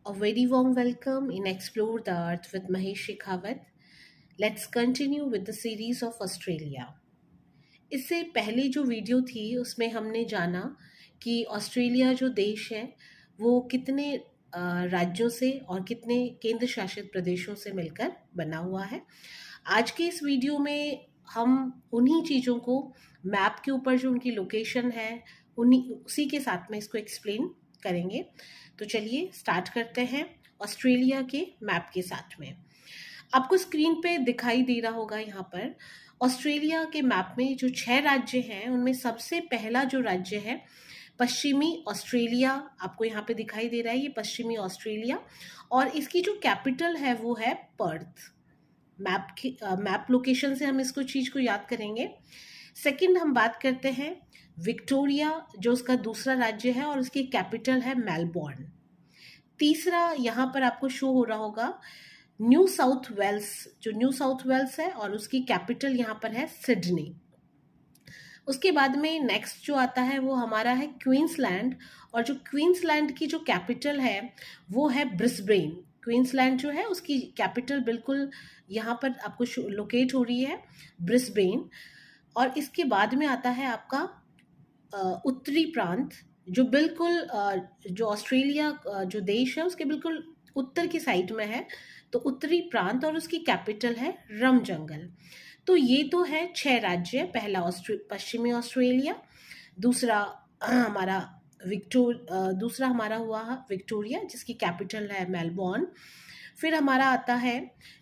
A very warm welcome in Explore the Earth with Mahesh Shekhawat. Let's continue with the series of Australia. इससे पहले जो video थी उसमें हमने जाना कि ऑस्ट्रेलिया जो देश है वो कितने राज्यों से और कितने केंद्र शासित प्रदेशों से मिलकर बना हुआ है। आज के इस वीडियो में हम उन्हीं चीज़ों को मैप के ऊपर जो उनकी लोकेशन है उन्हीं उसी के साथ में इसको एक्सप्लेन करेंगे। तो चलिए स्टार्ट करते हैं ऑस्ट्रेलिया के मैप के साथ में। आपको स्क्रीन पे दिखाई दे रहा होगा यहाँ पर ऑस्ट्रेलिया के मैप में जो 6 राज्य हैं उनमें सबसे पहला जो राज्य है पश्चिमी ऑस्ट्रेलिया, आपको यहाँ पे दिखाई दे रहा है ये पश्चिमी ऑस्ट्रेलिया, और इसकी जो कैपिटल है वो है पर्थ। मैप लोकेशन से हम इसको चीज को याद करेंगे। सेकंड हम बात करते हैं विक्टोरिया जो उसका दूसरा राज्य है और उसकी कैपिटल है मेलबोर्न। तीसरा यहाँ पर आपको शो हो रहा होगा न्यू साउथ वेल्स, जो न्यू साउथ वेल्स है और उसकी कैपिटल यहाँ पर है सिडनी। उसके बाद में नेक्स्ट जो आता है वो हमारा है क्वींसलैंड, और जो क्वींसलैंड की जो कैपिटल है वो है ब्रिस्बेन। क्वींसलैंड जो है उसकी कैपिटल बिल्कुल यहाँ पर आपको लोकेट हो रही है ब्रिस्बेन। और इसके बाद में आता है आपका उत्तरी प्रांत जो बिल्कुल जो ऑस्ट्रेलिया जो देश है उसके बिल्कुल उत्तर की साइड में है, तो उत्तरी प्रांत, और उसकी कैपिटल है रमजंगल। तो ये तो है 6 राज्य। पहला पश्चिमी ऑस्ट्रेलिया, दूसरा हमारा दूसरा हमारा हुआ विक्टोरिया जिसकी कैपिटल है मेलबोर्न। फिर हमारा आता है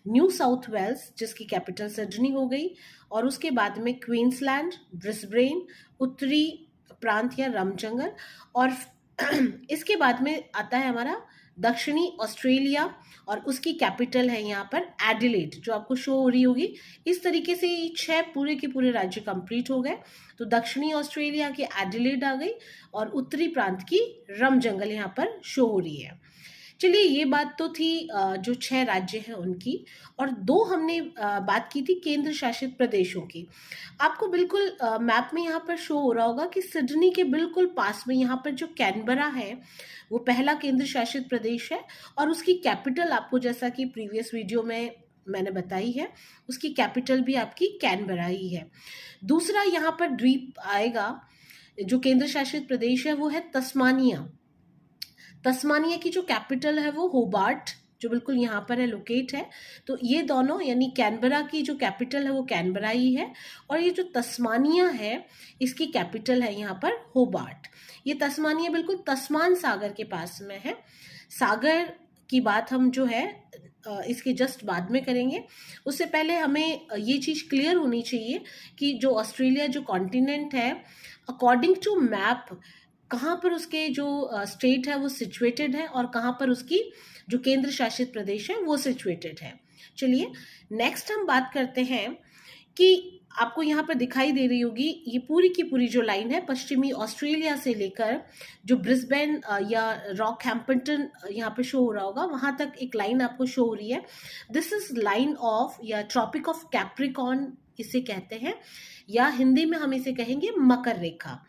न्यू साउथ वेल्स जिसकी कैपिटल सिडनी हो गई, और उसके बाद में क्वींसलैंड, ब्रिस्बेन, उत्तरी प्रांत या रमजंगल, और इसके बाद में आता है हमारा दक्षिणी ऑस्ट्रेलिया और उसकी कैपिटल है यहाँ पर एडिलेड जो आपको शो हो रही होगी। इस तरीके से ये 6 पूरे के पूरे राज्य कंप्लीट हो गए। तो दक्षिणी ऑस्ट्रेलिया की एडिलेड आ गई और उत्तरी प्रांत की रमजंगल यहाँ पर शो हो रही है। चलिए ये बात तो थी जो 6 राज्य हैं उनकी, और 2 हमने बात की थी केंद्र शासित प्रदेशों की। आपको बिल्कुल मैप में यहाँ पर शो हो रहा होगा कि सिडनी के बिल्कुल पास में यहाँ पर जो कैनबरा है वो पहला केंद्र शासित प्रदेश है, और उसकी कैपिटल आपको जैसा कि प्रीवियस वीडियो में मैंने बताई है उसकी कैपिटल भी आपकी कैनबरा ही है। दूसरा यहाँ पर द्वीप आएगा, जो केंद्र शासित प्रदेश है वो है तस्मानिया। तस्मानिया की जो कैपिटल है वो होबार्ट जो बिल्कुल यहाँ पर है लोकेट है। तो ये दोनों यानी कैनबरा की जो कैपिटल है वो कैनबरा ही है, और ये जो तस्मानिया है इसकी कैपिटल है यहाँ पर होबार्ट। ये तस्मानिया बिल्कुल तस्मान सागर के पास में है। सागर की बात हम जो है इसके जस्ट बाद में करेंगे। उससे पहले हमें ये चीज़ क्लियर होनी चाहिए कि जो ऑस्ट्रेलिया जो कॉन्टिनेंट है अकॉर्डिंग टू मैप कहाँ पर उसके जो स्टेट है वो सिचुएटेड है और कहाँ पर उसकी जो केंद्र शासित प्रदेश है वो सिचुएटेड है। चलिए नेक्स्ट हम बात करते हैं कि आपको यहाँ पर दिखाई दे रही होगी ये पूरी की पूरी जो लाइन है पश्चिमी ऑस्ट्रेलिया से लेकर जो ब्रिस्बेन या रॉकहैम्पटन यहाँ पे शो हो रहा होगा वहां तक एक लाइन आपको शो हो रही है। दिस इज लाइन ऑफ या ट्रॉपिक ऑफ कैप्रिकॉर्न इसे कहते हैं, या हिंदी में हम इसे कहेंगे मकर रेखा।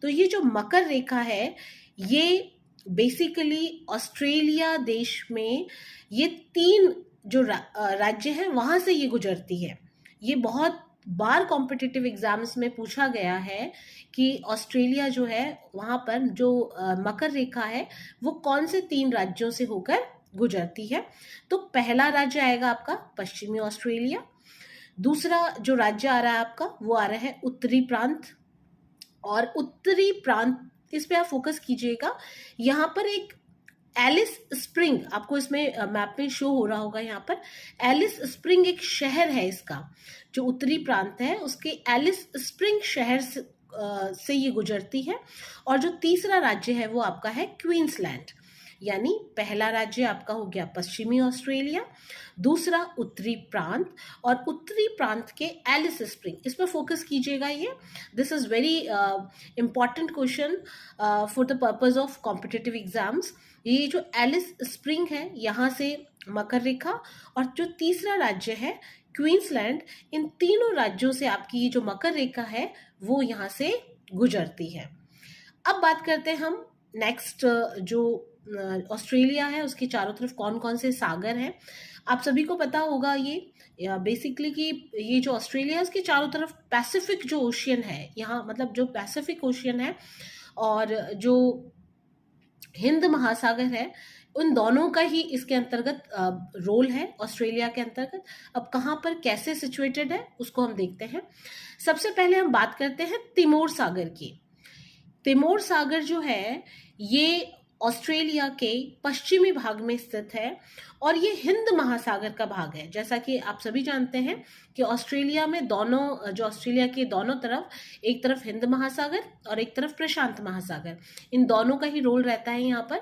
तो ये जो मकर रेखा है ये बेसिकली ऑस्ट्रेलिया देश में ये 3 जो राज्य हैं वहां से ये गुजरती है। ये बहुत बार कॉम्पिटिटिव एग्जाम्स में पूछा गया है कि ऑस्ट्रेलिया जो है वहां पर जो मकर रेखा है वो कौन से 3 राज्यों से होकर गुजरती है। तो पहला राज्य आएगा आपका पश्चिमी ऑस्ट्रेलिया, दूसरा जो राज्य आ रहा है आपका वो आ रहा है उत्तरी प्रांत, और उत्तरी प्रांत इस पे आप फोकस कीजिएगा। यहाँ पर एक एलिस स्प्रिंग आपको इसमें मैप में शो हो रहा होगा। यहाँ पर एलिस स्प्रिंग एक शहर है इसका, जो उत्तरी प्रांत है उसके एलिस स्प्रिंग शहर से ये गुजरती है। और जो तीसरा राज्य है वो आपका है क्वींसलैंड, यानी पहला राज्य आपका हो गया पश्चिमी ऑस्ट्रेलिया, दूसरा उत्तरी प्रांत, और उत्तरी प्रांत के एलिस स्प्रिंग इस पर फोकस कीजिएगा। ये this is very important question for the purpose of competitive exams. ये जो एलिस स्प्रिंग है यहाँ से मकर रेखा, और जो तीसरा राज्य है क्वींसलैंड, इन तीनों राज्यों से आपकी ये जो मकर रेखा है वो यहाँ से गुजरती है। अब बात करते हैं हम नेक्स्ट जो ऑस्ट्रेलिया है उसके चारों तरफ कौन कौन से सागर हैं। आप सभी को पता होगा ये बेसिकली कि ये जो ऑस्ट्रेलिया है उसके चारों तरफ पैसिफिक जो ओशियन है, यहाँ मतलब जो पैसिफिक ओशियन है और जो हिंद महासागर है, उन दोनों का ही इसके अंतर्गत रोल है ऑस्ट्रेलिया के अंतर्गत। अब कहाँ पर कैसे सिचुएटेड है उसको हम देखते हैं। सबसे पहले हम बात करते हैं तिमोर सागर की। तिमोर सागर जो है ये ऑस्ट्रेलिया के पश्चिमी भाग में स्थित है और ये हिंद महासागर का भाग है। जैसा कि आप सभी जानते हैं कि ऑस्ट्रेलिया में दोनों, जो ऑस्ट्रेलिया के दोनों तरफ, एक तरफ हिंद महासागर और एक तरफ प्रशांत महासागर, इन दोनों का ही रोल रहता है यहाँ पर।